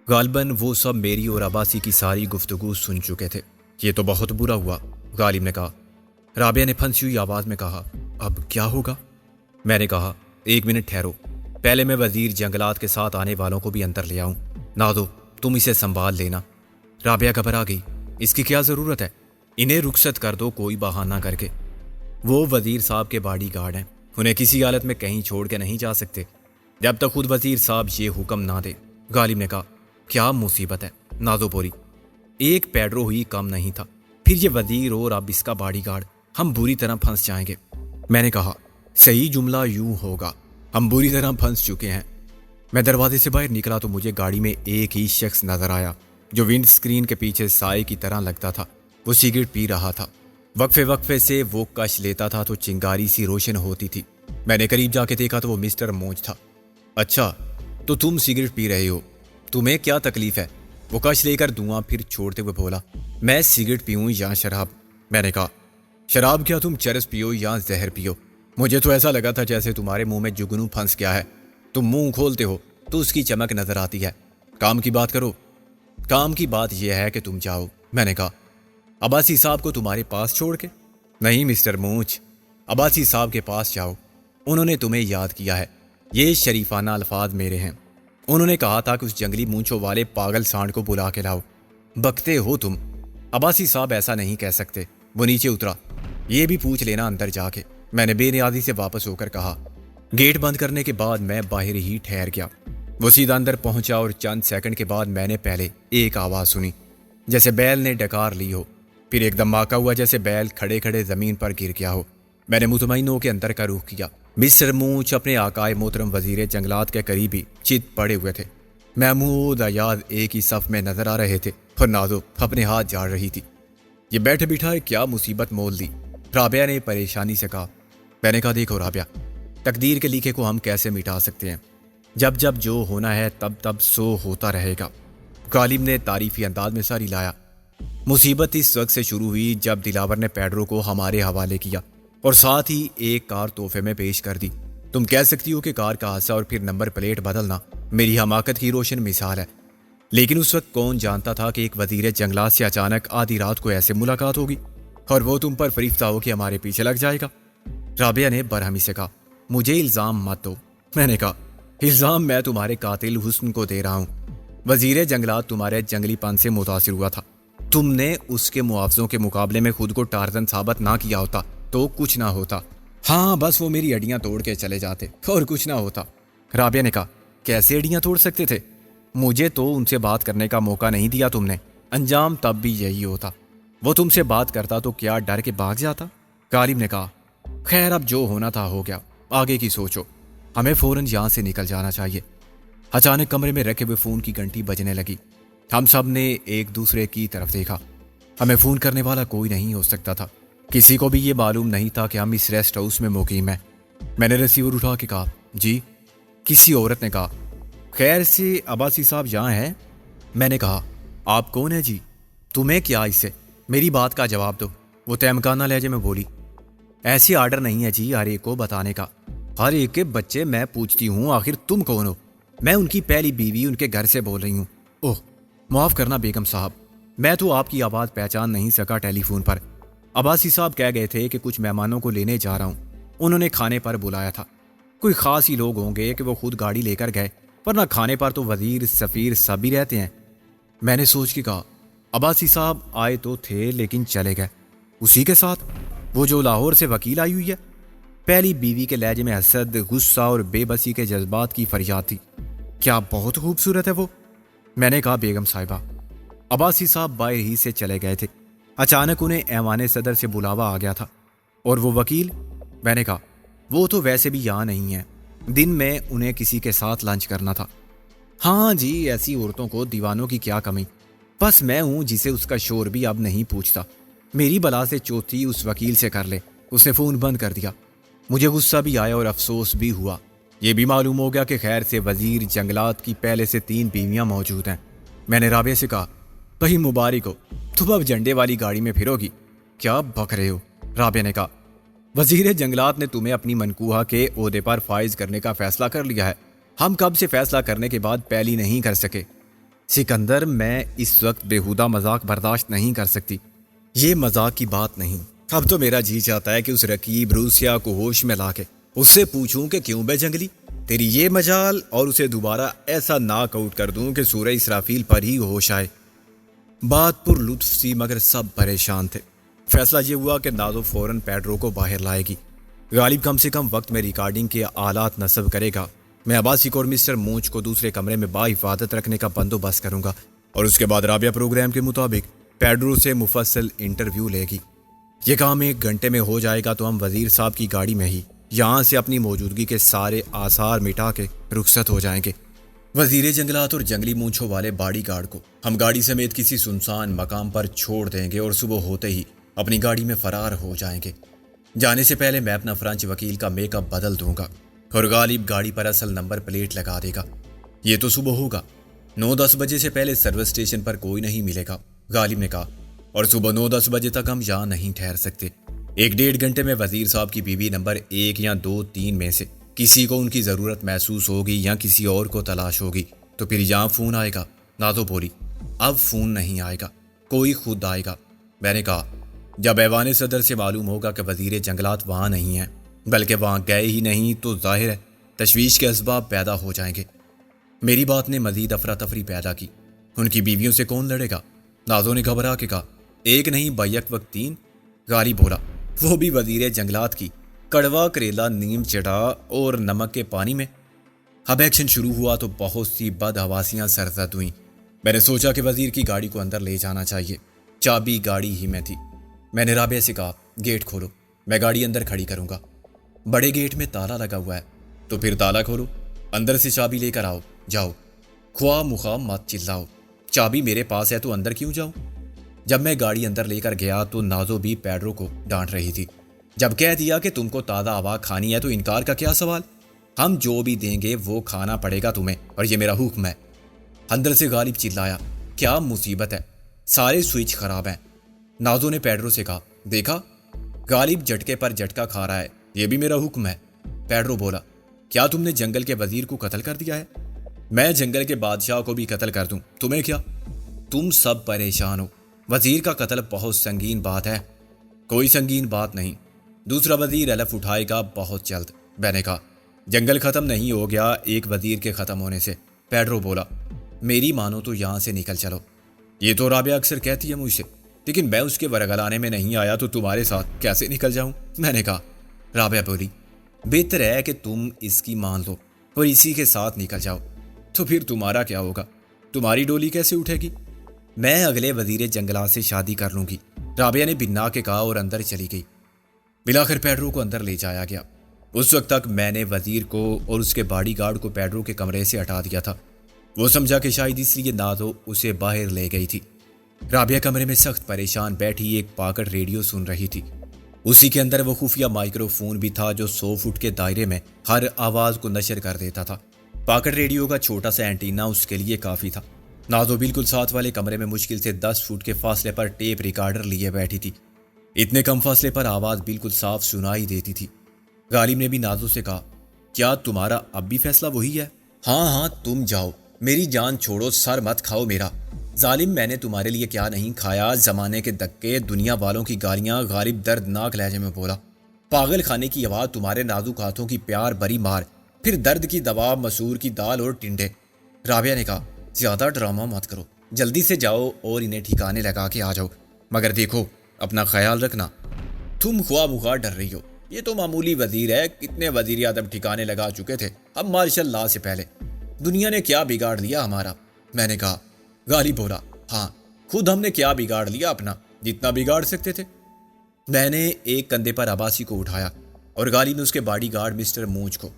غالباً وہ سب میری اور عباسی کی ساری گفتگو سن چکے تھے۔ یہ تو بہت برا ہوا، غالب نے کہا۔ رابعہ نے پھنسی ہوئی آواز میں کہا، اب کیا ہوگا؟ میں نے کہا، ایک منٹ ٹھہرو، پہلے میں وزیر جنگلات کے ساتھ آنے والوں کو بھی اندر لے آؤں۔ نازو، تم اسے سنبھال لینا۔ رابعہ گھبرا گئی، اس کی کیا ضرورت ہے؟ انہیں رخصت کر دو کوئی بہانہ کر کے۔ وہ وزیر صاحب کے باڈی گارڈ ہیں، انہیں کسی حالت میں کہیں چھوڑ کے نہیں جا سکتے جب تک خود وزیر صاحب یہ حکم نہ دے۔ غالب نے کہا، کیا مصیبت ہے؟ نازو بولی، ایک پیڈرو ہی کم نہیں تھا، پھر یہ وزیر اور اب اس کا باڈی گارڈ، ہم بری طرح پھنس جائیں گے۔ میں نے کہا، صحیح جملہ یوں ہوگا، ہم بری طرح پھنس چکے ہیں۔ میں دروازے سے باہر نکلا تو مجھے گاڑی میں ایک ہی شخص نظر آیا جو ونڈ سکرین کے پیچھے سائے کی طرح لگتا تھا۔ وہ سگریٹ پی رہا تھا، وقفے وقفے سے وہ کش لیتا تھا تو چنگاری سی روشن ہوتی تھی۔ میں نے قریب جا کے دیکھا تو وہ مسٹر موج تھا۔ اچھا، تو تم سگریٹ پی رہے ہو، تمہیں کیا تکلیف ہے؟ وہ کش لے کر دھواں پھر چھوڑتے ہوئے بولا، میں سگریٹ پیوں یا شراب؟ میں نے کہا، شراب کیا تم چرس پیو یا زہر پیو؟ مجھے تو ایسا لگا تھا جیسے تمہارے منہ میں جگنو پھنس گیا ہے، تم منہ کھولتے ہو تو اس کی چمک نظر آتی ہے۔ کام کی بات کرو۔ کام کی بات یہ ہے کہ تم جاؤ۔ میں نے کہا، عباسی صاحب کو تمہارے پاس چھوڑ کے؟ نہیں مسٹر موچ، عباسی صاحب کے پاس جاؤ، انہوں نے تمہیں یاد کیا ہے۔ یہ شریفانہ الفاظ میرے ہیں، انہوں نے کہا تھا کہ اس جنگلی مونچھوں والے پاگل سانڈ کو بلا کے لاؤ۔ بکتے ہو تم، عباسی صاحب ایسا نہیں کہہ سکتے۔ وہ نیچے اترا، یہ بھی پوچھ لینا اندر جا کے، میں نے بے نیازی سے واپس ہو کر کہا۔ گیٹ بند کرنے کے بعد میں باہر ہی ٹھہر گیا۔ وہ سیدھا اندر پہنچا اور چند سیکنڈ کے بعد میں نے پہلے ایک آواز سنی جیسے بیل نے ڈکار لی ہو، پھر ایک دھماکہ ہوا جیسے بیل کھڑے کھڑے زمین پر گر گیا ہو۔ میں نے مطمئن ہو کے اندر کا رخ کیا۔ مسٹر مونچ اپنے آقائے محترم وزیر جنگلات کے قریب ہی چت پڑے ہوئے تھے۔ محمود ایاز ایک ہی صف میں نظر آ رہے تھے اور نازو اپنے ہاتھ جاڑ رہی تھی۔ یہ بیٹھے بٹھائے کیا مصیبت مول دی؟ رابعہ نے پریشانی سے کہا۔ میں نے کہا، دیکھو رابعہ، تقدیر کے لکھے کو ہم کیسے مٹا سکتے ہیں؟ جب جب جو ہونا ہے تب تب سو ہوتا رہے گا۔ غالب نے تعریفی انداز میں ساری لایا۔ مصیبت اس وقت سے شروع ہوئی جب دلاور نے پیڈرو کو ہمارے حوالے کیا اور ساتھ ہی ایک کار تحفے میں پیش کر دی۔ تم کہہ سکتی ہو کہ کار کا حادثہ اور پھر نمبر پلیٹ بدلنا میری حماقت کی روشن مثال ہے، لیکن اس وقت کون جانتا تھا کہ ایک وزیر جنگلات سے اچانک آدھی رات کو ایسے ملاقات ہوگی اور وہ تم پر فریفتہ ہو کہ ہمارے پیچھے لگ جائے گا۔ رابعہ نے برہمی سے کہا، مجھے الزام مت دو۔ میں نے کہا، الزام میں تمہارے قاتل حسن کو دے رہا ہوں۔ وزیر جنگلات تمہارے جنگلی پن سے متاثر ہوا تھا، تم نے اس کے معاوضوں کے مقابلے میں خود کو ٹارزن ثابت نہ کیا ہوتا تو کچھ نہ ہوتا۔ ہاں، بس وہ میری اڈیاں توڑ کے چلے جاتے اور کچھ نہ ہوتا۔ رابعہ نے کہا، کیسے اڈیاں توڑ سکتے تھے؟ مجھے تو ان سے بات کرنے کا موقع نہیں دیا تم نے، انجام تب بھی یہی ہوتا۔ وہ تم سے بات کرتا تو کیا ڈر کے بھاگ جاتا؟ غالب نے کہا، خیر اب جو ہونا تھا ہو گیا، آگے کی سوچو، ہمیں فوراً یہاں سے نکل جانا چاہیے۔ اچانک کمرے میں رکھے ہوئے فون کی گھنٹی بجنے لگی۔ ہم سب نے ایک دوسرے کی طرف دیکھا۔ ہمیں فون کرنے والا کوئی نہیں ہو سکتا تھا، کسی کو بھی یہ معلوم نہیں تھا کہ ہم اس ریسٹ ہاؤس میں مقیم ہیں۔ میں نے ریسیور اٹھا کے کہا، جی؟ کسی عورت نے کہا، خیر سے عباسی صاحب یہاں ہیں؟ میں نے کہا، آپ کون ہیں جی؟ تمہیں کیا اس سے؟ میری بات کا جواب دو۔ وہ تہمکانہ لہجے میں بولی، ایسے آرڈر نہیں ہے جی ہر ایک کو بتانے کا، ہر ایک کے بچے میں پوچھتی ہوں آخر تم کون ہو؟ میں ان کی پہلی بیوی ان کے گھر سے بول رہی ہوں۔ اوہ معاف کرنا بیگم صاحب، میں تو آپ کی آواز پہچان نہیں سکا ٹیلی فون پر۔ عباسی صاحب کہہ گئے تھے کہ کچھ مہمانوں کو لینے جا رہا ہوں، انہوں نے کھانے پر بلایا تھا۔ کوئی خاص ہی لوگ ہوں گے کہ وہ خود گاڑی لے کر گئے، ورنہ کھانے پر تو وزیر سفیر سب بھی رہتے ہیں۔ میں نے سوچ کے کہا، عباسی صاحب آئے تو تھے لیکن چلے گئے، اسی کے ساتھ وہ جو لاہور سے وکیل آئی ہوئی ہے؟ پہلی بیوی کے لہجے میں حسد، غصہ اور بے بسی کے جذبات کی فریاد تھی۔ کیا بہت خوبصورت ہے وہ؟ میں نے کہا، بیگم صاحبہ۔ عباسی صاحب باہر ہی سے چلے گئے تھے۔ اچانک انہیں ایوان صدر سے بلاوا آ گیا تھا۔ اور وہ وکیل؟ میں نے کہا، وہ تو ویسے بھی یہاں نہیں ہے، دن میں انہیں کسی کے ساتھ لنچ کرنا تھا۔ ہاں جی، ایسی عورتوں کو دیوانوں کی کیا کمی، بس میں ہوں جسے اس کا شور بھی اب نہیں پوچھتا۔ میری بلا سے چوتھی اس وکیل سے کر لے۔ اس نے فون بند کر دیا۔ مجھے غصہ بھی آیا اور افسوس بھی ہوا۔ یہ بھی معلوم ہو گیا کہ خیر سے وزیر جنگلات کی پہلے سے 3 بیویاں موجود ہیں۔ میں نے رابعہ سے کہا، بھائی مبارک ہو، تم اب جھنڈے والی گاڑی میں پھرو گی؟ کیا بک رہے ہو؟ رابعہ نے کہا، وزیر جنگلات نے تمہیں اپنی منقوہہ کے عہدے پر فائز کرنے کا فیصلہ کر لیا ہے۔ ہم کب سے فیصلہ کرنے کے بعد پہلی نہیں کر سکے۔ سکندر، میں اس وقت بےہودہ مذاق برداشت نہیں کر سکتی. یہ مذاق کی بات نہیں. اب تو میرا جی چاہتا ہے کہ اس رقیب روسیا کو ہوش میں لا کے اس سے پوچھوں کہ کیوں بے جنگلی تیری یہ مجال، اور اسے دوبارہ ایسا ناک آؤٹ کر دوں کہ سورہ اسرافیل پر ہی ہوش آئے. بات پر لطف سی مگر سب پریشان تھے. فیصلہ یہ ہوا کہ نازو فوراً پیڈرو کو باہر لائے گی. غالب کم سے کم وقت میں ریکارڈنگ کے آلات نصب کرے گا. میں عباسی کو اور مسٹر مونچ کو دوسرے کمرے میں باحفاظت رکھنے کا بندوبست کروں گا، اور اس کے بعد رابعہ پروگرام کے مطابق پیڈرو سے مفصل انٹرویو لے گی. یہ کام 1 گھنٹے میں ہو جائے گا تو ہم وزیر صاحب کی گاڑی میں ہی یہاں سے اپنی موجودگی کے سارے آثار مٹا کے رخصت ہو جائیں گے. وزیر جنگلات اور جنگلی مونچھوں والے باڈی گارڈ کو ہم گاڑی سمیت کسی سنسان مقام پر چھوڑ دیں گے اور صبح ہوتے ہی اپنی گاڑی میں فرار ہو جائیں گے. جانے سے پہلے میں اپنا فرانچ وکیل کا میک اپ بدل دوں گا اور غالب گاڑی پر اصل نمبر پلیٹ لگا دے گا. یہ تو صبح ہوگا. 9-10 بجے سے پہلے سروس اسٹیشن پر کوئی نہیں ملے گا، غالب نے کہا، اور صبح 9-10 بجے تک ہم یہاں نہیں ٹھہر سکتے. 1-1.5 گھنٹے میں وزیر صاحب کی بیوی نمبر 1 یا 2-3 میں سے کسی کو ان کی ضرورت محسوس ہوگی یا کسی اور کو تلاش ہوگی تو پھر یہاں فون آئے گا. نازو بولی، اب فون نہیں آئے گا، کوئی خود آئے گا. میں نے کہا، جب ایوان صدر سے معلوم ہوگا کہ وزیر جنگلات وہاں نہیں ہیں بلکہ وہاں گئے ہی نہیں تو ظاہر ہے تشویش کے اسباب پیدا ہو جائیں گے. میری بات نے مزید افراتفری پیدا کی. ان کی بیویوں سے کون لڑے گا؟ نازو نے گھبرا کے کہا، 1 نہیں بیک وقت 3. غالب بولا، وہ بھی وزیر جنگلات کی، کڑوا کریلا نیم چٹا اور نمک کے پانی میں. اب ایکشن شروع ہوا تو بہت سی بدحواسیاں سرزد ہوئیں. میں نے سوچا کہ وزیر کی گاڑی کو اندر لے جانا چاہیے. چابی گاڑی ہی میں تھی. میں نے رابعہ سے کہا، گیٹ کھولو، میں گاڑی اندر کھڑی کروں گا. بڑے گیٹ میں تالا لگا ہوا ہے. تو پھر تالا کھولو، اندر سے چابی لے کر آؤ. جاؤ، خواہ مخواہ مت چلاؤ. چابی میرے پاس ہے تو اندر کیوں جاؤں؟ جب میں گاڑی اندر لے کر گیا تو نازو بھی پیڈرو کو ڈانٹ رہی تھی. جب کہہ دیا کہ تم کو تازہ ہوا کھانی ہے تو انکار کا کیا سوال؟ ہم جو بھی دیں گے وہ کھانا پڑے گا تمہیں، اور یہ میرا حکم ہے. اندر سے غالب چلایا، کیا مصیبت ہے، سارے سوئچ خراب ہیں. نازو نے پیڈرو سے کہا، دیکھا، غالب جھٹکے پر جھٹکا کھا رہا ہے، یہ بھی میرا حکم ہے. پیڈرو بولا، کیا تم نے جنگل کے وزیر کو قتل کر دیا ہے؟ میں جنگل کے بادشاہ کو بھی قتل کر دوں، تمہیں کیا؟ تم سب پریشان ہو. وزیر کا قتل بہت سنگین بات ہے. کوئی سنگین بات نہیں، دوسرا وزیر الف اٹھائے گا بہت جلد. میں نے کہا، جنگل ختم نہیں ہو گیا ایک وزیر کے ختم ہونے سے. پیڈرو بولا، میری مانو تو یہاں سے نکل چلو. یہ تو رابعہ اکثر کہتی ہے مجھ سے، لیکن میں اس کے ورگلانے میں نہیں آیا تو تمہارے ساتھ کیسے نکل جاؤں؟ میں نے کہا. رابعہ بولی، بہتر ہے کہ تم اس کی مان لو اور اسی کے ساتھ نکل جاؤ. تو پھر تمہارا کیا ہوگا؟ تمہاری ڈولی کیسے اٹھے گی؟ میں اگلے وزیر جنگلات سے شادی کر لوں گی، رابعہ نے بنا کے کہا اور اندر چلی گئی. بلاخر پیڈرو کو اندر لے جایا گیا. اس وقت تک میں نے وزیر کو اور اس کے باڈی گارڈ کو پیڈرو کے کمرے سے ہٹا دیا تھا. وہ سمجھا کہ شاید اس لیے نازو اسے باہر لے گئی تھی. رابعہ کمرے میں سخت پریشان بیٹھی ایک پاکٹ ریڈیو سن رہی تھی. اسی کے اندر وہ خفیہ مائکرو فون بھی تھا جو 100 فٹ کے دائرے میں ہر آواز کو نشر کر دیتا تھا. پاکٹ ریڈیو کا چھوٹا سا اینٹینا اس کے لیے کافی تھا. نازو بالکل ساتھ والے کمرے میں مشکل سے 10 فٹ کے فاصلے پر ٹیپ ریکارڈر لیے بیٹھی تھی. اتنے کم فاصلے پر آواز بالکل صاف سنائی دیتی تھی. غالب نے بھی نازو سے کہا، کیا تمہارا اب بھی فیصلہ وہی ہے؟ ہاں تم جاؤ، میری جان چھوڑو، سر مت کھاؤ میرا. ظالم، میں نے تمہارے لیے کیا نہیں کھایا، زمانے کے دھکے، دنیا والوں کی گالیاں. غالب دردناک لہجے میں بولا، پاگل خانے کی آواز، تمہارے نازک ہاتھوں کی پیار بری مار، پھر درد کی دوا، مسور کی دال اور ٹنڈے. رابعہ نے کہا، زیادہ ڈرامہ مت کرو، جلدی سے جاؤ اور انہیں ٹھکانے لگا کے آ جاؤ، مگر دیکھو اپنا خیال رکھنا. تم خواہ مخواہ ڈر رہی ہو، یہ تو معمولی وزیر ہے، کتنے وزیر اعظم ٹھکانے لگا چکے تھے اب مارشل لا سے پہلے. دنیا نے کیا بگاڑ لیا ہمارا؟ میں نے کہا. غالب بولا، ہاں خود ہم نے کیا بگاڑ لیا اپنا، جتنا بگاڑ سکتے تھے. میں نے ایک کندھے پر عباسی کو اٹھایا اور غالب نے اس کے باڈی گارڈ مسٹر مونچ کو.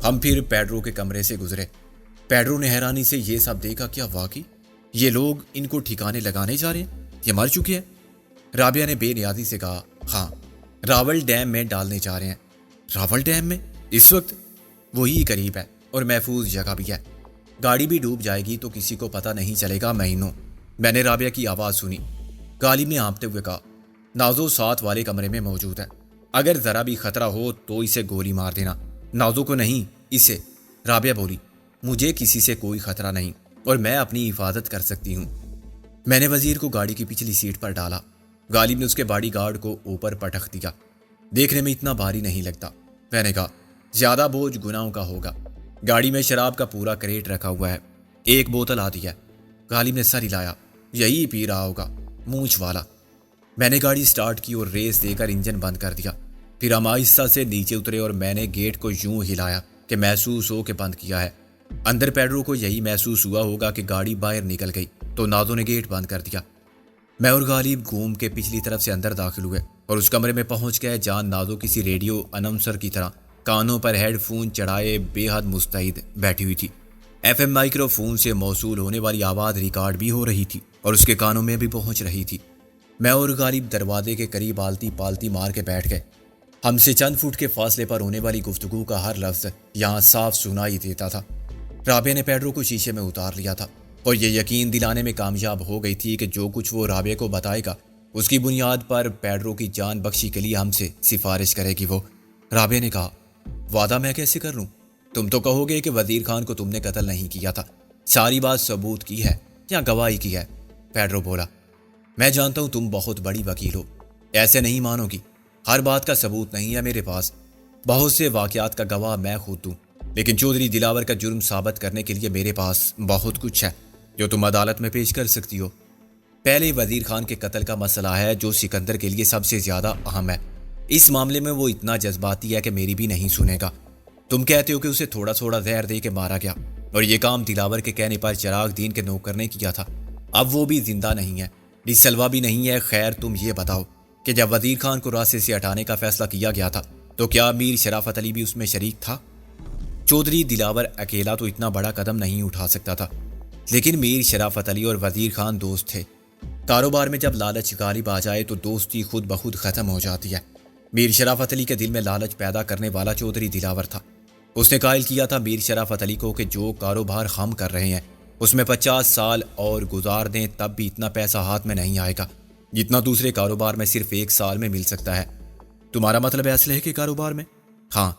ہم پھر پیڈرو کے کمرے سے گزرے. پیڈرو نے حیرانی سے یہ سب دیکھا، کیا واقعی یہ لوگ ان کو ٹھکانے لگانے جا رہے ہیں؟ یہ مر چکے ہیں؟ رابعہ نے بے نیازی سے کہا، ہاں راول ڈیم میں ڈالنے جا رہے ہیں. راول ڈیم میں اس وقت؟ وہی قریب ہے اور محفوظ جگہ بھی ہے. گاڑی بھی ڈوب جائے گی تو کسی کو پتہ نہیں چلے گا مہینوں. میں نے رابعہ کی آواز سنی. غالب نے ہانپتے ہوئے کہا، نازو ساتھ والے کمرے میں موجود ہے، اگر ذرا بھی خطرہ ہو تو اسے گولی مار دینا. نازو کو نہیں، اسے. رابعہ بولی، مجھے کسی سے کوئی خطرہ نہیں، اور میں اپنی حفاظت کر سکتی ہوں۔ میں نے وزیر کو گاڑی کی پچھلی سیٹ پر ڈالا۔ غالب نے اس کے باڈی گارڈ کو اوپر پٹخ دیا۔ دیکھنے میں اتنا بھاری نہیں لگتا۔ میں نے کہا زیادہ بوجھ گناہوں کا ہوگا۔ گاڑی میں شراب کا پورا کریٹ رکھا ہوا ہے، ایک بوتل آتی ہے۔ غالب نے سر ہلایا۔ یہی پی رہا ہوگا مونچھ والا۔ میں نے گاڑی سٹارٹ کی اور ریس دے کر انجن بند کر دیا۔ پھر ہم آہستہ سے نیچے اترے اور میں نے گیٹ کو یوں ہلایا کہ محسوس ہو کہ بند کیا ہے۔ اندر پیڈرو کو یہی محسوس ہوا ہوگا کہ گاڑی باہر نکل گئی تو نازو نے گیٹ بند کر دیا۔ میں اور غالب گھوم کے پچھلی طرف سے اندر داخل ہوئے اور اس کمرے میں پہنچ گئے جہاں نازو کسی ریڈیو اناؤنسر کی طرح کانوں پر ہیڈ فون چڑھائے بے حد مستعد بیٹھی ہوئی تھی۔ ایف ایم مائکرو فون سے موصول ہونے والی آواز ریکارڈ بھی ہو رہی تھی اور اس کے کانوں میں بھی پہنچ رہی تھی۔ میں اور غالب دروازے کے قریب آلتی پالتی مار کے بیٹھ گئے۔ ہم سے چند فٹ کے فاصلے پر ہونے والی گفتگو کا ہر لفظ یہاں صاف سنائی دیتا تھا۔ رابعہ نے پیڈرو کو شیشے میں اتار لیا تھا اور یہ یقین دلانے میں کامیاب ہو گئی تھی کہ جو کچھ وہ رابعہ کو بتائے گا اس کی بنیاد پر پیڈرو کی جان بخشی کے لیے ہم سے سفارش کرے گی وہ۔ رابعہ نے کہا وعدہ میں کیسے کر لوں؟ تم تو کہو گے کہ وزیر خان کو تم نے قتل نہیں کیا تھا، ساری بات ثبوت کی ہے یا گواہی کی ہے۔ پیڈرو بولا میں جانتا ہوں تم بہت بڑی وکیل ہو، ایسے نہیں مانو گی۔ ہر بات کا ثبوت نہیں ہے میرے پاس، بہت سے واقعات کا گواہ میں خود دوں، لیکن چودھری دلاور کا جرم ثابت کرنے کے لیے میرے پاس بہت کچھ ہے جو تم عدالت میں پیش کر سکتی ہو۔ پہلے وزیر خان کے قتل کا مسئلہ ہے جو سکندر کے لیے سب سے زیادہ اہم ہے۔ اس معاملے میں وہ اتنا جذباتی ہے کہ میری بھی نہیں سنے گا۔ تم کہتے ہو کہ اسے تھوڑا تھوڑا زہر دے کے مارا گیا اور یہ کام دلاور کے کہنے پر چراغ دین کے نوکر نے کیا تھا۔ اب وہ بھی زندہ نہیں ہے، سلوا بھی نہیں ہے۔ خیر تم یہ بتاؤ کہ جب وزیر خان کو راستے سے ہٹانے کا فیصلہ کیا گیا تھا تو کیا میر شرافت علی بھی اس میں شریک تھا؟ چودھری دلاور اکیلا تو اتنا بڑا قدم نہیں اٹھا سکتا تھا، لیکن میر شرافت علی اور وزیر خان دوست تھے۔ کاروبار میں جب لالچ غالب آ جائے تو دوستی خود بخود ختم ہو جاتی ہے۔ میر شرافت علی کے دل میں لالچ پیدا کرنے والا چودھری دلاور تھا۔ اس نے قائل کیا تھا میر شرافت علی کو کہ جو کاروبار ہم کر رہے ہیں اس میں 50 سال اور گزار دیں تب بھی اتنا پیسہ ہاتھ میں نہیں آئے گا جتنا دوسرے کاروبار میں صرف 1 سال میں مل سکتا ہے۔ تمہارا مطلب ہے اسلحے کے کاروبار میں؟ ہاں،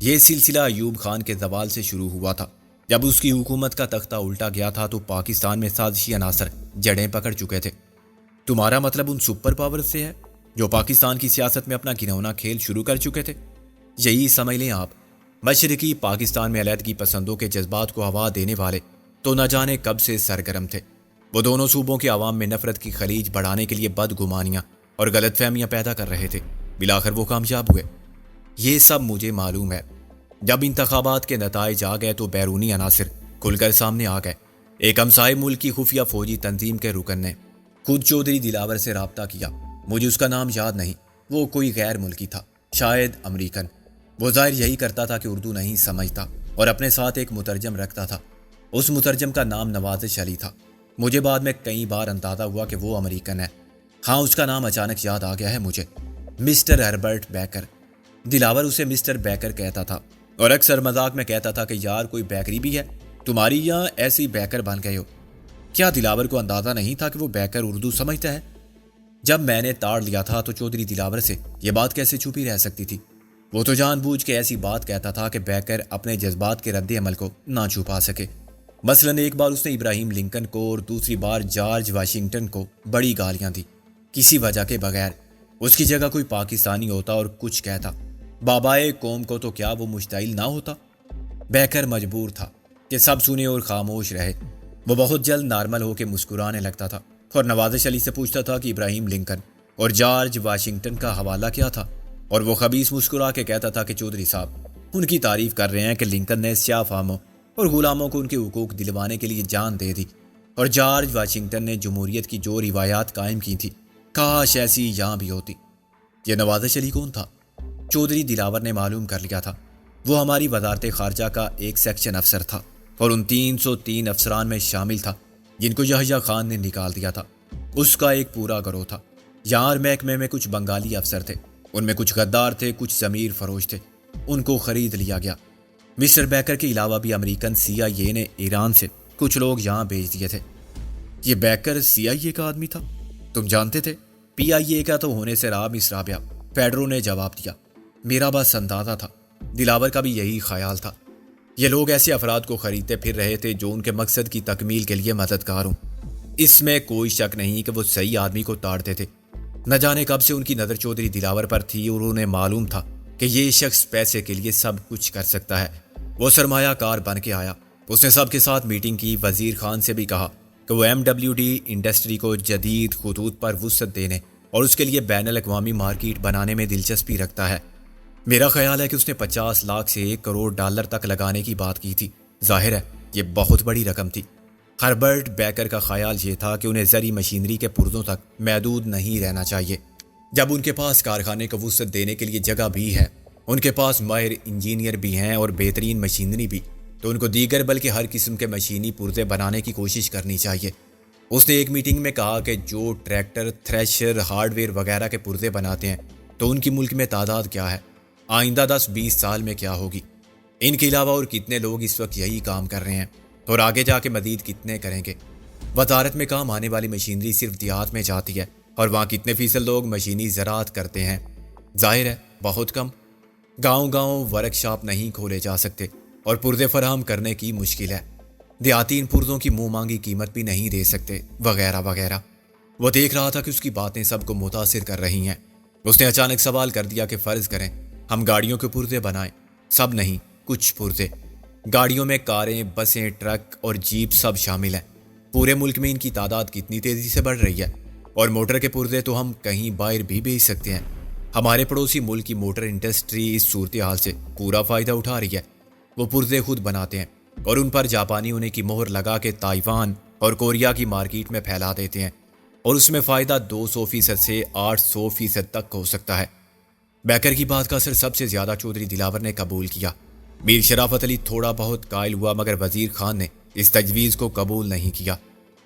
یہ سلسلہ ایوب خان کے زوال سے شروع ہوا تھا۔ جب اس کی حکومت کا تختہ الٹا گیا تھا تو پاکستان میں سازشی عناصر جڑیں پکڑ چکے تھے۔ تمہارا مطلب ان سپر پاور سے ہے جو پاکستان کی سیاست میں اپنا گھنونا کھیل شروع کر چکے تھے؟ یہی سمجھ لیں آپ۔ مشرقی پاکستان میں علیحدگی پسندوں کے جذبات کو ہوا دینے والے تو نہ جانے کب سے سرگرم تھے۔ وہ دونوں صوبوں کے عوام میں نفرت کی خلیج بڑھانے کے لیے بدگمانیاں اور غلط فہمیاں پیدا کر رہے تھے۔ بالآخر وہ کامیاب ہوئے۔ یہ سب مجھے معلوم ہے۔ جب انتخابات کے نتائج آ گئے تو بیرونی عناصر کھل کر سامنے آ گئے۔ ایک ہمسائے ملک کی خفیہ فوجی تنظیم کے رکن نے خود چودھری دلاور سے رابطہ کیا۔ مجھے اس کا نام یاد نہیں، وہ کوئی غیر ملکی تھا، شاید امریکن۔ وہ ظاہر یہی کرتا تھا کہ اردو نہیں سمجھتا اور اپنے ساتھ ایک مترجم رکھتا تھا۔ اس مترجم کا نام نوازش علی تھا۔ مجھے بعد میں کئی بار اندازہ ہوا کہ وہ امریکن ہے۔ ہاں، اس کا نام اچانک یاد آ گیا ہے مجھے، مسٹر ہربرٹ بیکر۔ دلاور اسے مسٹر بیکر کہتا تھا اور اکثر مذاق میں کہتا تھا کہ یار کوئی بیکری بھی ہے تمہاری یا ایسی بیکر بن گئے ہو؟ کیا دلاور کو اندازہ نہیں تھا کہ وہ بیکر اردو سمجھتا ہے؟ جب میں نے تاڑ لیا تھا تو چودھری دلاور سے یہ بات کیسے چھپی رہ سکتی تھی؟ وہ تو جان بوجھ کے ایسی بات کہتا تھا کہ بیکر اپنے جذبات کے رد عمل کو نہ چھپا سکے۔ مثلاً ایک بار اس نے ابراہیم لنکن کو اور دوسری بار جارج واشنگٹن کو بڑی گالیاں دی، کسی وجہ کے بغیر۔ اس کی جگہ کوئی پاکستانی ہوتا اور کچھ کہتا، بابائے قوم کو، تو کیا وہ مشتعل نہ ہوتا؟ بیکر مجبور تھا کہ سب سنے اور خاموش رہے۔ وہ بہت جلد نارمل ہو کے مسکرانے لگتا تھا اور نوازش علی سے پوچھتا تھا کہ ابراہیم لنکن اور جارج واشنگٹن کا حوالہ کیا تھا، اور وہ خبیث مسکرا کے کہتا تھا کہ چودھری صاحب ان کی تعریف کر رہے ہیں کہ لنکن نے سیاہ فاموں اور غلاموں کو ان کے حقوق دلوانے کے لیے جان دے دی، اور جارج واشنگٹن نے جمہوریت کی جو روایات قائم کی تھی کاش ایسی یہاں بھی ہوتی۔ یہ نوازش علی کون تھا؟ چودھری دلاور نے معلوم کر لیا تھا۔ وہ ہماری وزارت خارجہ کا ایک سیکشن افسر تھا اور ان 303 افسران میں شامل تھا جن کو یحییٰ خان نے نکال دیا تھا۔ اس کا ایک پورا گروہ تھا۔ یار محکمے میں کچھ بنگالی افسر تھے، ان میں کچھ غدار تھے، کچھ ضمیر فروش تھے۔ ان کو خرید لیا گیا۔ مسٹر بیکر کے علاوہ بھی امریکن CIA نے ایران سے کچھ لوگ یہاں بھیج دیے تھے۔ یہ بیکر CIA کا آدمی تھا؟ تم جانتے تھے؟ PIA کا تو ہونے سے رہا مس رابعہ، پیڈرو نے جواب دیا۔ میرا بس اندازہ تھا، دلاور کا بھی یہی خیال تھا۔ یہ لوگ ایسے افراد کو خریدتے پھر رہے تھے جو ان کے مقصد کی تکمیل کے لیے مددگار ہوں۔ اس میں کوئی شک نہیں کہ وہ صحیح آدمی کو تاڑتے تھے۔ نہ جانے کب سے ان کی نظر چودھری دلاور پر تھی اور انہیں معلوم تھا کہ یہ شخص پیسے کے لیے سب کچھ کر سکتا ہے۔ وہ سرمایہ کار بن کے آیا۔ اس نے سب کے ساتھ میٹنگ کی، وزیر خان سے بھی کہا کہ وہ MWD انڈسٹری کو جدید خطوط پر وسعت دینے اور اس کے لیے بین الاقوامی مارکیٹ بنانے میں دلچسپی رکھتا ہے۔ میرا خیال ہے کہ اس نے 50 لاکھ سے 1 کروڑ ڈالر تک لگانے کی بات کی تھی۔ ظاہر ہے یہ بہت بڑی رقم تھی۔ ہربرٹ بیکر کا خیال یہ تھا کہ انہیں زرعی مشینری کے پرزوں تک محدود نہیں رہنا چاہیے۔ جب ان کے پاس کارخانے کو وسعت دینے کے لیے جگہ بھی ہے، ان کے پاس ماہر انجینئر بھی ہیں اور بہترین مشینری بھی، تو ان کو دیگر بلکہ ہر قسم کے مشینی پرزے بنانے کی کوشش کرنی چاہیے۔ اس نے ایک میٹنگ میں کہا کہ جو ٹریکٹر، تھریشر، ہارڈ ویئر وغیرہ کے پرزے بناتے ہیں تو ان کی ملک میں تعداد کیا ہے، آئندہ 10-20 سال میں کیا ہوگی، ان کے علاوہ اور کتنے لوگ اس وقت یہی کام کر رہے ہیں اور آگے جا کے مزید کتنے کریں گے۔ وزارت میں کام آنے والی مشینری صرف دیہات میں جاتی ہے اور وہاں کتنے فیصد لوگ مشینی زراعت کرتے ہیں؟ ظاہر ہے بہت کم۔ گاؤں گاؤں ورک شاپ نہیں کھولے جا سکتے اور پرزے فراہم کرنے کی مشکل ہے۔ دیہاتی ان پرزوں کی منہ مانگی قیمت بھی نہیں دے سکتے، وغیرہ وغیرہ۔ وہ دیکھ رہا تھا کہ اس کی باتیں سب کو متاثر کر رہی ہیں۔ اس نے اچانک سوال کر دیا کہ فرض کریں ہم گاڑیوں کے پرزے بنائیں، سب نہیں، کچھ پرزے۔ گاڑیوں میں کاریں، بسیں، ٹرک اور جیپ سب شامل ہیں۔ پورے ملک میں ان کی تعداد کتنی تیزی سے بڑھ رہی ہے، اور موٹر کے پرزے تو ہم کہیں باہر بھی بھیج سکتے ہیں۔ ہمارے پڑوسی ملک کی موٹر انڈسٹری اس صورتحال سے پورا فائدہ اٹھا رہی ہے۔ وہ پرزے خود بناتے ہیں اور ان پر جاپانی ہونے کی مہر لگا کے تائیوان اور کوریا کی مارکیٹ میں پھیلا دیتے ہیں، اور اس میں فائدہ 200% سے 800% تک ہو سکتا ہے۔ بیکر کی بات کا اثر سب سے زیادہ چودھری دلاور نے قبول کیا۔ میر شرافت علی تھوڑا بہت قائل ہوا، مگر وزیر خان نے اس تجویز کو قبول نہیں کیا۔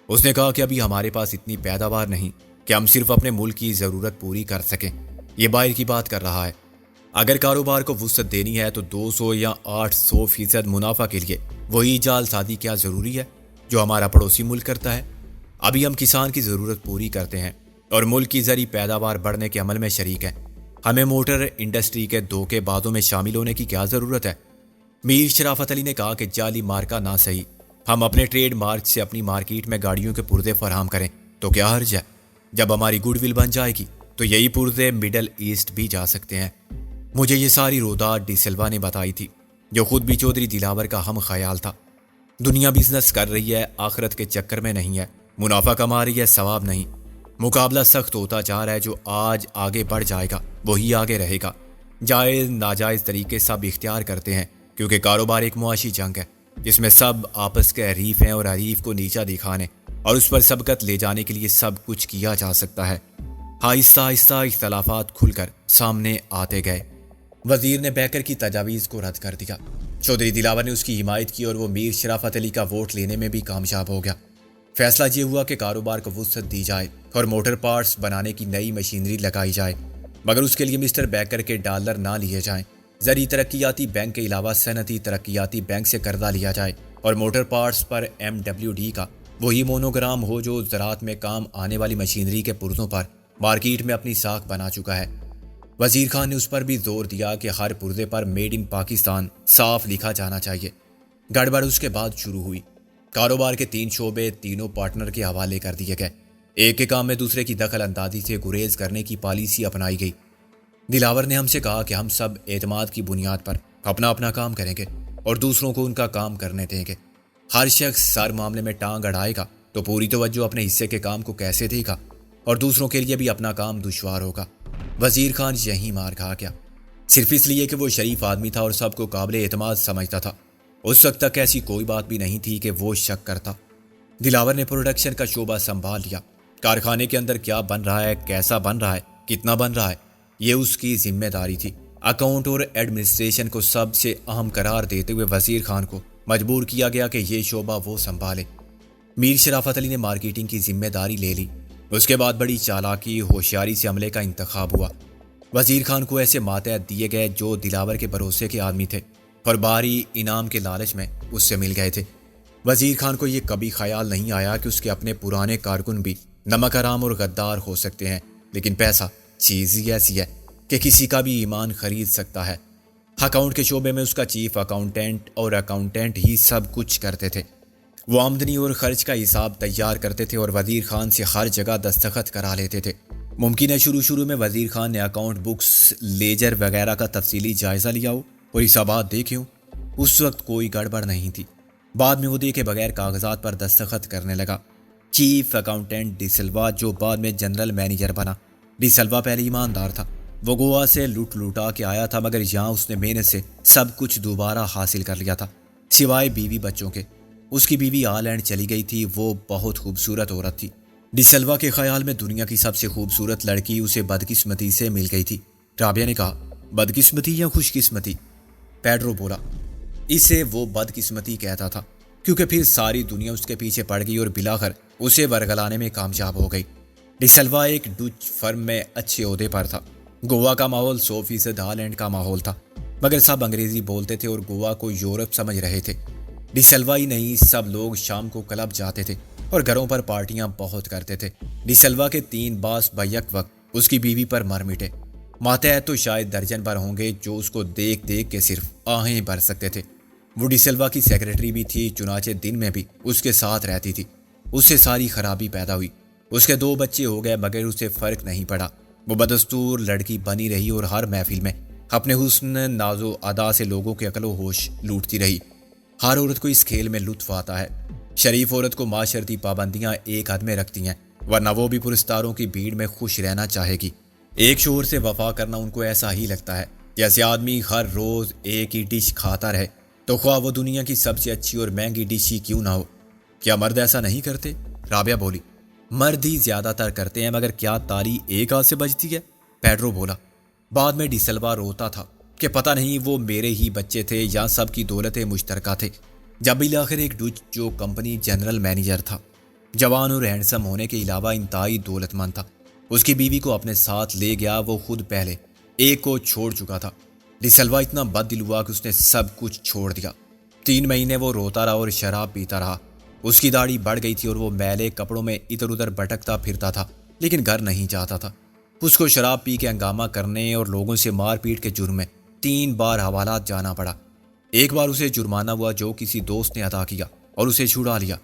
اس نے کہا کہ ابھی ہمارے پاس اتنی پیداوار نہیں کہ ہم صرف اپنے ملک کی ضرورت پوری کر سکیں۔ یہ باہر کی بات کر رہا ہے۔ اگر کاروبار کو وسعت دینی ہے تو 200 یا 800% منافع کے لیے وہی جال سازی کیا ضروری ہے جو ہمارا پڑوسی ملک کرتا ہے؟ ابھی ہم کسان کی ضرورت پوری کرتے ہیں اور ملک کی زرعی پیداوار بڑھنے کے عمل میں شریک ہیں۔ ہمیں موٹر انڈسٹری کے دھوکے بازوں میں شامل ہونے کی کیا ضرورت ہے؟ میر شرافت علی نے کہا کہ جعلی مارکہ نہ صحیح، ہم اپنے ٹریڈ مارک سے اپنی مارکیٹ میں گاڑیوں کے پرزے فراہم کریں تو کیا حرج ہے؟ جب ہماری گڈ ول بن جائے گی تو یہی پرزے مڈل ایسٹ بھی جا سکتے ہیں۔ مجھے یہ ساری رودا ڈی سلوا نے بتائی تھی، جو خود بھی چودھری دلاور کا ہم خیال تھا۔ دنیا بزنس کر رہی ہے، آخرت کے چکر میں نہیں ہے، منافع کما رہی ہے، ثواب نہیں۔ مقابلہ سخت ہوتا جا رہا ہے، جو آج آگے بڑھ جائے گا وہی آگے رہے گا۔ جائز ناجائز طریقے سب اختیار کرتے ہیں، کیونکہ کاروبار ایک معاشی جنگ ہے جس میں سب آپس کے حریف ہیں اور حریف کو نیچا دکھانے اور اس پر سبقت لے جانے کے لیے سب کچھ کیا جا سکتا ہے۔ آہستہ آہستہ اختلافات کھل کر سامنے آتے گئے۔ وزیر نے بیکر کی تجاویز کو رد کر دیا۔ چودھری دلاور نے اس کی حمایت کی اور وہ میر شرافت علی کا ووٹ لینے میں بھی کامیاب ہو گیا۔ فیصلہ یہ ہوا کہ کاروبار کو وسعت دی جائے اور موٹر پارٹس بنانے کی نئی مشینری لگائی جائے، مگر اس کے لیے مسٹر بیکر کے ڈالر نہ لیے جائیں۔ زرعی ترقیاتی بینک کے علاوہ صنعتی ترقیاتی بینک سے قرضہ لیا جائے اور موٹر پارٹس پر MWD کا وہی مونوگرام ہو جو زراعت میں کام آنے والی مشینری کے پرزوں پر مارکیٹ میں اپنی ساکھ بنا چکا ہے۔ وزیر خان نے اس پر بھی زور دیا کہ ہر پرزے پر میڈ ان پاکستان صاف لکھا جانا چاہیے۔ گڑبڑ اس کے بعد شروع ہوئی۔ کاروبار کے 3 شعبے تینوں پارٹنر کے حوالے کر دیے گئے۔ ایک کے کام میں دوسرے کی دخل اندازی سے گریز کرنے کی پالیسی اپنائی گئی۔ دلاور نے ہم سے کہا کہ ہم سب اعتماد کی بنیاد پر اپنا اپنا کام کریں گے اور دوسروں کو ان کا کام کرنے دیں گے۔ ہر شخص سر معاملے میں ٹانگ اڑائے گا تو پوری توجہ اپنے حصے کے کام کو کیسے دے گا، اور دوسروں کے لیے بھی اپنا کام دشوار ہوگا۔ وزیر خان یہی مار کھا گیا، صرف اس لیے کہ وہ شریف آدمی تھا اور سب کو قابل اعتماد سمجھتا تھا۔ اس وقت تک ایسی کوئی بات بھی نہیں تھی کہ وہ شک کرتا۔ دلاور نے پروڈکشن کا شعبہ سنبھال لیا۔ کارخانے کے اندر کیا بن رہا ہے، کیسا بن رہا ہے، کتنا بن رہا ہے، یہ اس کی ذمہ داری تھی۔ اکاؤنٹ اور ایڈمنسٹریشن کو سب سے اہم قرار دیتے ہوئے وزیر خان کو مجبور کیا گیا کہ یہ شعبہ وہ سنبھالے۔ میر شرافت علی نے مارکیٹنگ کی ذمہ داری لے لی۔ اس کے بعد بڑی چالاکی ہوشیاری سے عملے کا انتخاب ہوا۔ وزیر خان کو ایسے ماتحت دیے گئے جو دلاور کے بھروسے کے آدمی تھے اور بھاری انعام کے لالچ میں اس سے مل گئے تھے۔ وزیر خان کو یہ کبھی خیال نہیں آیا کہ اس کے اپنے پرانے کارکن بھی نمک حرام اور غدار ہو سکتے ہیں، لیکن پیسہ چیز ہی ایسی ہے کہ کسی کا بھی ایمان خرید سکتا ہے۔ اکاؤنٹ کے شعبے میں اس کا چیف اکاؤنٹنٹ اور اکاؤنٹنٹ ہی سب کچھ کرتے تھے۔ وہ آمدنی اور خرچ کا حساب تیار کرتے تھے اور وزیر خان سے ہر جگہ دستخط کرا لیتے تھے۔ ممکن ہے شروع میں وزیر خان نے اکاؤنٹ بکس، لیجر وغیرہ کا تفصیلی جائزہ لیا ہو اور حسابات دیکھے ہوں۔ اس وقت کوئی گڑبڑ نہیں تھی۔ بعد میں وہ دیکھے بغیر کاغذات پر دستخط کرنے لگا۔ چیف اکاؤنٹنٹ ڈی سلوا، جو بعد میں جنرل مینیجر بنا۔ ڈی سلوا پہلے ایماندار تھا۔ وہ گوا سے لوٹا کے آیا تھا، مگر یہاں اس نے محنت سے سب کچھ دوبارہ حاصل کر لیا تھا، سوائے بیوی بچوں کے۔ اس کی بیوی آلینڈ چلی گئی تھی۔ وہ بہت خوبصورت عورت تھی۔ ڈی سلوا کے خیال میں دنیا کی سب سے خوبصورت لڑکی اسے بدقسمتی سے مل گئی تھی۔ رابعہ نے کہا، بدقسمتی یا خوش قسمتی؟ پیڈرو بولا، اسے وہ بدقسمتی کہتا تھا، کیونکہ پھر ساری دنیا اس کے پیچھے پڑ گئی اور بلاخر اسے ورگلانے میں کامیاب ہو گئی۔ ڈی سلوا ایک ڈچ فرم میں اچھے عہدے پر تھا۔ گوا کا ماحول 100% ہالینڈ کا ماحول تھا، مگر سب انگریزی بولتے تھے اور گوا کو یورپ سمجھ رہے تھے۔ ڈی سلوا ہی نہیں، سب لوگ شام کو کلب جاتے تھے اور گھروں پر پارٹیاں بہت کرتے تھے۔ ڈی سلوا کے 3 باس بیک وقت اس کی بیوی پر مر مٹے۔ ماتحت تو شاید درجن پر ہوں گے جو اس کو دیکھ کے صرف آہیں بھر سکتے تھے۔ وہ ڈی سلوا کی سیکرٹری بھی تھی، چنانچہ دن میں بھی اس کے ساتھ رہتی تھی۔ اس سے ساری خرابی پیدا ہوئی۔ اس کے 2 بچے ہو گئے، مگر اسے فرق نہیں پڑا۔ وہ بدستور لڑکی بنی رہی اور ہر محفل میں اپنے حسن، ناز و ادا سے لوگوں کے عقل و ہوش لوٹتی رہی۔ ہر عورت کو اس کھیل میں لطف آتا ہے۔ شریف عورت کو معاشرتی پابندیاں ایک حد میں رکھتی ہیں، ورنہ وہ بھی پرستاروں کی بھیڑ میں خوش رہنا چاہے گی۔ ایک شوہر سے وفا کرنا ان کو ایسا ہی لگتا ہے جیسے آدمی ہر روز ایک ہی ڈش کھاتا رہے، تو خواہ وہ دنیا کی سب سے اچھی اور مہنگی ڈش ہی کیوں نہ ہو۔ کیا مرد ایسا نہیں کرتے؟ رابعہ بولی، مرد ہی زیادہ تر کرتے ہیں، مگر کیا تالی ایک ہاتھ سے بجتی ہے؟ پیڈرو بولا۔ بعد میں ڈی سلوا روتا تھا کہ پتہ نہیں وہ میرے ہی بچے تھے یا سب کی دولتیں مشترکہ تھے۔ جب بالآخر ایک ڈچ جو کمپنی جنرل مینیجر تھا، جوان اور ہینڈسم ہونے کے علاوہ انتہائی دولت مند تھا، اس کی بیوی کو اپنے ساتھ لے گیا، وہ خود پہلے ایک کو چھوڑ چکا تھا۔ ڈی سلوا اتنا بد دل ہوا کہ اس نے سب کچھ چھوڑ دیا۔ 3 مہینے وہ روتا رہا اور شراب پیتا رہا۔ اس کی داڑھی بڑھ گئی تھی اور وہ میلے کپڑوں میں ادھر ادھر بھٹکتا پھرتا تھا، لیکن گھر نہیں جاتا تھا۔ اس کو شراب پی کے ہنگامہ کرنے اور لوگوں سے مار پیٹ کے جرم میں 3 بار حوالات جانا پڑا۔ ایک بار اسے جرمانہ ہوا جو کسی دوست نے ادا کیا اور اسے چھڑا لیا۔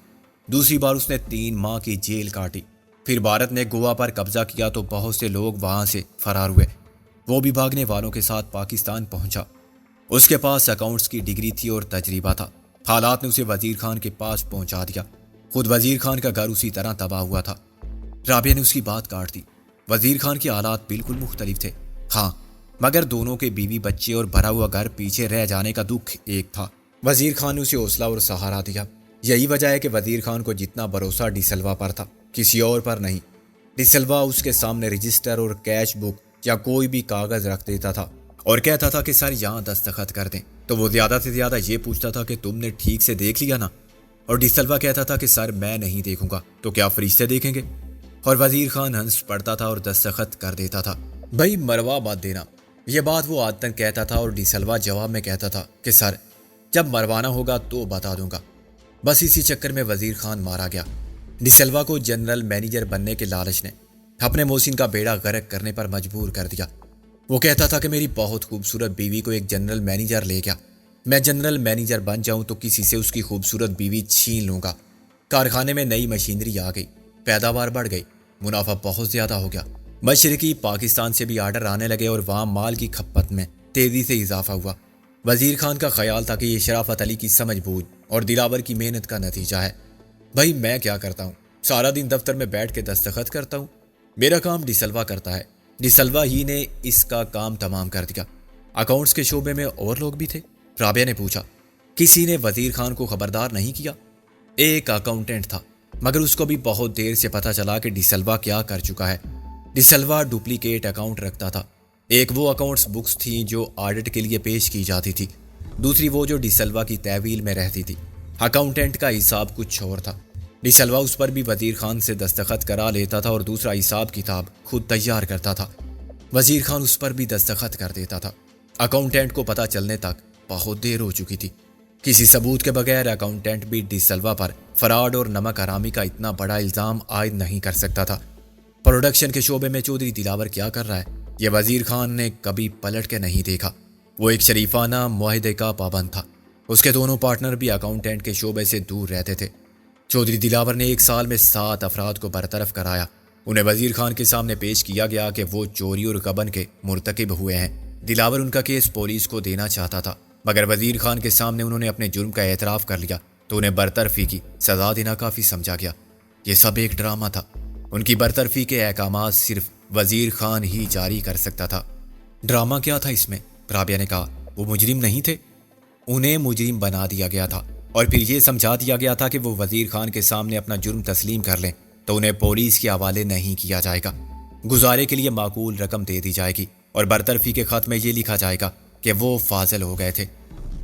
دوسری بار اس نے 3 ماہ کی جیل کاٹی۔ پھر بھارت نے گوا پر قبضہ کیا تو بہت سے لوگ وہاں سے فرار ہوئے۔ وہ بھی بھاگنے والوں کے ساتھ پاکستان پہنچا۔ اس کے پاس اکاؤنٹس کی ڈگری تھی اور تجربہ تھا۔ حالات نے اسے وزیر خان کے پاس پہنچا دیا۔ خود وزیر خان کا گھر اسی طرح تباہ ہوا تھا۔ رابعہ نے اس کی بات کاٹ دی۔ وزیر خان کے حالات بالکل مختلف تھے، ہاں، مگر دونوں کے بیوی بچے اور بھرا ہوا گھر پیچھے رہ جانے کا دکھ ایک تھا۔ وزیر خان نے اسے حوصلہ اور سہارا دیا۔ یہی وجہ ہے کہ وزیر خان کو جتنا بھروسہ ڈی سلوا پر تھا، کسی اور پر نہیں۔ ڈی سلوا اس کے سامنے رجسٹر اور کیش بک یا کوئی بھی کاغذ رکھ دیتا تھا اور کہتا تھا کہ سر یہاں دستخط کر دیں، تو وہ زیادہ سے زیادہ یہ پوچھتا تھا کہ تم نے ٹھیک سے دیکھ لیا نا؟ اور ڈی سلوا کہتا تھا کہ سر میں نہیں دیکھوں گا تو کیا فرشتے دیکھیں گے؟ اور وزیر خان ہنس پڑتا تھا اور دستخط کر دیتا تھا۔ بھائی مروا مت دینا، یہ بات وہ عادتاً کہتا تھا اور ڈی سلوا جواب میں کہتا تھا کہ سر جب مروانا ہوگا تو بتا دوں گا۔ بس اسی چکر میں وزیر خان مارا گیا۔ ڈی سلوا کو جنرل مینیجر بننے کے لالچ نے اپنے محسن کا بیڑا غرق کرنے پر مجبور کر دیا۔ وہ کہتا تھا کہ میری بہت خوبصورت بیوی کو ایک جنرل مینیجر لے گیا، میں جنرل مینیجر بن جاؤں تو کسی سے اس کی خوبصورت بیوی چھین لوں گا۔ کارخانے میں نئی مشینری آ گئی، پیداوار بڑھ گئی، منافع بہت زیادہ ہو گیا۔ مشرقی پاکستان سے بھی آرڈر آنے لگے اور وہاں مال کی کھپت میں تیزی سے اضافہ ہوا۔ وزیر خان کا خیال تھا کہ یہ شرافت علی کی سمجھ بوجھ اور دلاور کی محنت کا نتیجہ ہے۔ بھائی میں کیا کرتا ہوں؟ سارا دن دفتر میں بیٹھ کے دستخط کرتا ہوں، میرا کام ڈی سلوا کرتا ہے۔ ڈی سلوا ہی نے اس کا کام تمام کر دیا۔ اکاؤنٹس کے شعبے میں اور لوگ بھی تھے؟ رابعہ نے پوچھا۔ کسی نے وزیر خان کو خبردار نہیں کیا؟ ایک اکاؤنٹنٹ تھا، مگر اس کو بھی بہت دیر سے پتہ چلا کہ ڈی سلوا کیا کر چکا ہے۔ ڈی سلوا ڈپلیکیٹ اکاؤنٹ رکھتا تھا۔ ایک وہ اکاؤنٹس بکس تھیں جو آڈٹ کے لیے پیش کی جاتی تھی، دوسری وہ جو ڈی سلوا کی تحویل میں رہتی تھی۔ اکاؤنٹنٹ کا حساب کچھ اور تھا، ڈی سلوا اس پر بھی وزیر خان سے دستخط کرا لیتا تھا اور دوسرا حساب کتاب خود تیار کرتا تھا، وزیر خان اس پر بھی دستخط کر دیتا تھا۔ اکاؤنٹنٹ کو پتہ چلنے تک بہت دیر ہو چکی تھی۔ کسی ثبوت کے بغیر اکاؤنٹنٹ بھی ڈی سلوا پر فراڈ اور نمک حرامی کا اتنا بڑا الزام عائد نہیں کر سکتا تھا۔ پروڈکشن کے شعبے میں چودھری دلاور کیا کر رہا ہے، یہ وزیر خان نے کبھی پلٹ کے نہیں دیکھا۔ وہ ایک شریفانہ معاہدے کا پابند تھا۔ اس کے دونوں پارٹنر بھی اکاؤنٹنٹ کے شعبے سے دور رہتے تھے۔ چودھری دلاور نے 1 سال میں 7 افراد کو برطرف کرایا۔ انہیں وزیر خان کے سامنے پیش کیا گیا کہ وہ چوری اور غبن کے مرتکب ہوئے ہیں۔ دلاور ان کا کیس پولیس کو دینا چاہتا تھا، مگر وزیر خان کے سامنے انہوں نے اپنے جرم کا اعتراف کر لیا تو انہیں برطرفی کی سزا دینا کافی سمجھا گیا۔ یہ سب ایک ڈرامہ تھا۔ ان کی برطرفی کے احکامات صرف وزیر خان ہی جاری کر سکتا تھا۔ ڈرامہ کیا تھا اس میں؟ رابعہ نے کہا۔ وہ مجرم نہیں تھے، انہیں مجرم بنا دیا گیا تھا اور پھر یہ سمجھا دیا گیا تھا کہ وہ وزیر خان کے سامنے اپنا جرم تسلیم کر لیں تو انہیں پولیس کے حوالے نہیں کیا جائے گا۔ گزارے کے لیے معقول رقم دے دی جائے گی اور برطرفی کے خط میں یہ لکھا جائے گا کہ وہ فاضل ہو گئے تھے۔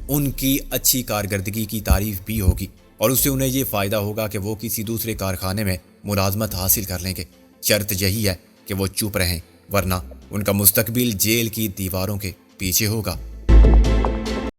ان کی اچھی کارکردگی کی تعریف بھی ہوگی اور اس سے انہیں یہ فائدہ ہوگا کہ وہ کسی دوسرے کارخانے میں ملازمت حاصل کر لیں گے۔ شرط یہی ہے کہ وہ چپ رہیں، ورنہ ان کا مستقبل جیل کی دیواروں کے پیچھے ہوگا۔